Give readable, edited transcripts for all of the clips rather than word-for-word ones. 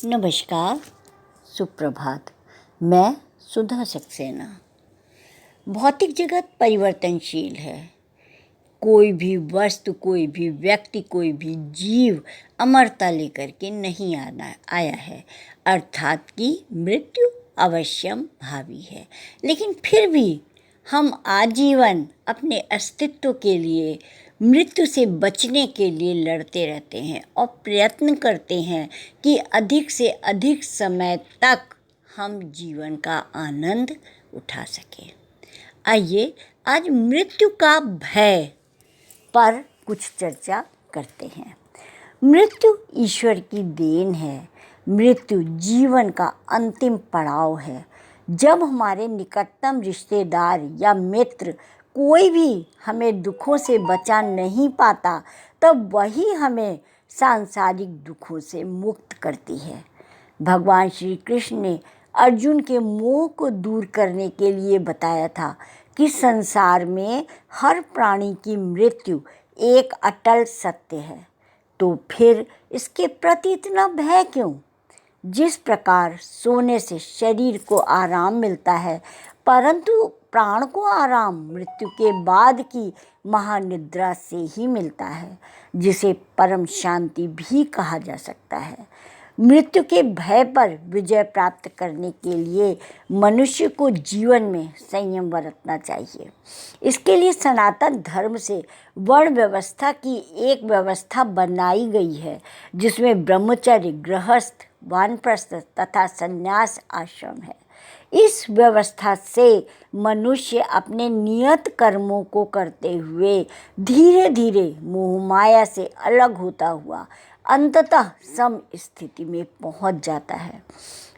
नमस्कार, सुप्रभात। मैं सुधा सक्सेना। भौतिक जगत परिवर्तनशील है। कोई भी वस्तु, कोई भी व्यक्ति, कोई भी जीव अमरता लेकर के नहीं आया है, अर्थात कि मृत्यु अवश्यम भावी है। लेकिन फिर भी हम आजीवन अपने अस्तित्व के लिए, मृत्यु से बचने के लिए लड़ते रहते हैं और प्रयत्न करते हैं कि अधिक से अधिक समय तक हम जीवन का आनंद उठा सकें। आइए आज मृत्यु का भय पर कुछ चर्चा करते हैं। मृत्यु ईश्वर की देन है। मृत्यु जीवन का अंतिम पड़ाव है। जब हमारे निकटतम रिश्तेदार या मित्र कोई भी हमें दुखों से बचा नहीं पाता, तब वही हमें सांसारिक दुखों से मुक्त करती है। भगवान श्री कृष्ण ने अर्जुन के मोह को दूर करने के लिए बताया था कि संसार में हर प्राणी की मृत्यु एक अटल सत्य है। तो फिर इसके प्रति इतना भय क्यों? जिस प्रकार सोने से शरीर को आराम मिलता है, परंतु प्राण को आराम मृत्यु के बाद की महानिद्रा से ही मिलता है, जिसे परम शांति भी कहा जा सकता है। मृत्यु के भय पर विजय प्राप्त करने के लिए मनुष्य को जीवन में संयम बरतना चाहिए। इसके लिए सनातन धर्म से वर्ण व्यवस्था की एक व्यवस्था बनाई गई है, जिसमें ब्रह्मचर्य, गृहस्थ, वानप्रस्थ तथा संन्यास आश्रम है। इस व्यवस्था से मनुष्य अपने नियत कर्मों को करते हुए धीरे धीरे मोह माया से अलग होता हुआ अंततः सम स्थिति में पहुंच जाता है।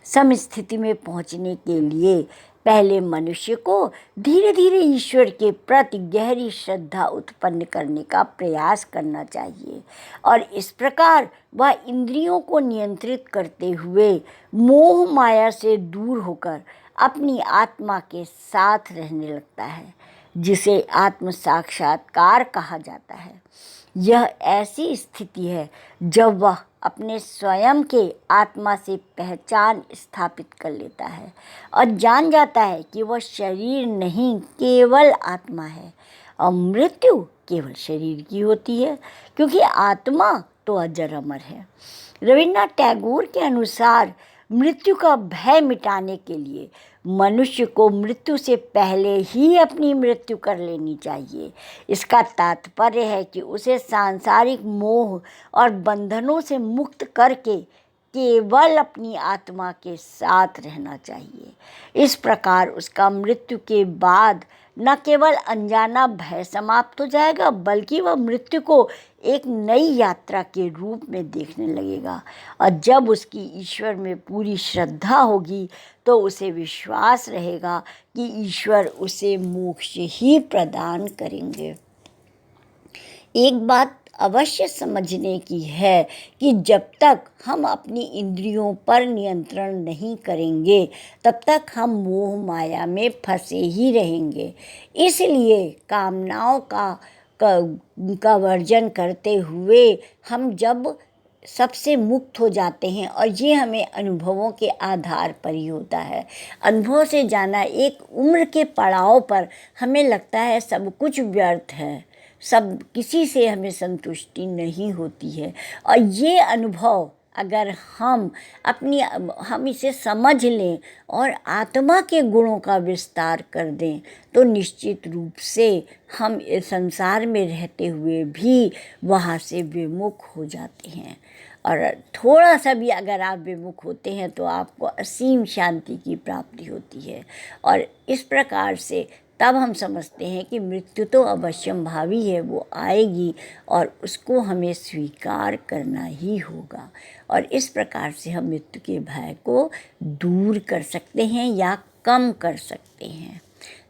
सम स्थिति में पहुंचने के लिए पहले मनुष्य को धीरे धीरे ईश्वर के प्रति गहरी श्रद्धा उत्पन्न करने का प्रयास करना चाहिए और इस प्रकार वह इंद्रियों को नियंत्रित करते हुए मोह माया से दूर होकर अपनी आत्मा के साथ रहने लगता है, जिसे आत्म साक्षात्कार कहा जाता है। यह ऐसी स्थिति है जब वह अपने स्वयं के आत्मा से पहचान स्थापित कर लेता है और जान जाता है कि वह शरीर नहीं, केवल आत्मा है और मृत्यु केवल शरीर की होती है, क्योंकि आत्मा तो अजर अमर है। रविन्द्रनाथ टैगोर के अनुसार मृत्यु का भय मिटाने के लिए मनुष्य को मृत्यु से पहले ही अपनी मृत्यु कर लेनी चाहिए। इसका तात्पर्य है कि उसे सांसारिक मोह और बंधनों से मुक्त करके केवल अपनी आत्मा के साथ रहना चाहिए। इस प्रकार उसका मृत्यु के बाद न केवल अनजाना भय समाप्त हो जाएगा, बल्कि वह मृत्यु को एक नई यात्रा के रूप में देखने लगेगा और जब उसकी ईश्वर में पूरी श्रद्धा होगी तो उसे विश्वास रहेगा कि ईश्वर उसे मोक्ष ही प्रदान करेंगे। एक बात अवश्य समझने की है कि जब तक हम अपनी इंद्रियों पर नियंत्रण नहीं करेंगे, तब तक हम मोह माया में फंसे ही रहेंगे। इसलिए कामनाओं का वर्जन करते हुए हम जब सबसे मुक्त हो जाते हैं, और ये हमें अनुभवों के आधार पर ही होता है। अनुभव से जाना, एक उम्र के पड़ाव पर हमें लगता है सब कुछ व्यर्थ है, सब किसी से हमें संतुष्टि नहीं होती है, और ये अनुभव अगर हम इसे समझ लें और आत्मा के गुणों का विस्तार कर दें, तो निश्चित रूप से हम इस संसार में रहते हुए भी वहाँ से विमुख हो जाते हैं। और थोड़ा सा भी अगर आप विमुख होते हैं तो आपको असीम शांति की प्राप्ति होती है। और इस प्रकार से तब हम समझते हैं कि मृत्यु तो अवश्यम भावी है, वो आएगी और उसको हमें स्वीकार करना ही होगा। और इस प्रकार से हम मृत्यु के भय को दूर कर सकते हैं या कम कर सकते हैं।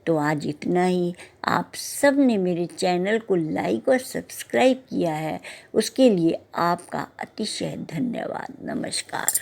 तो आज इतना ही। आप सब ने मेरे चैनल को लाइक और सब्सक्राइब किया है, उसके लिए आपका अतिशय धन्यवाद। नमस्कार।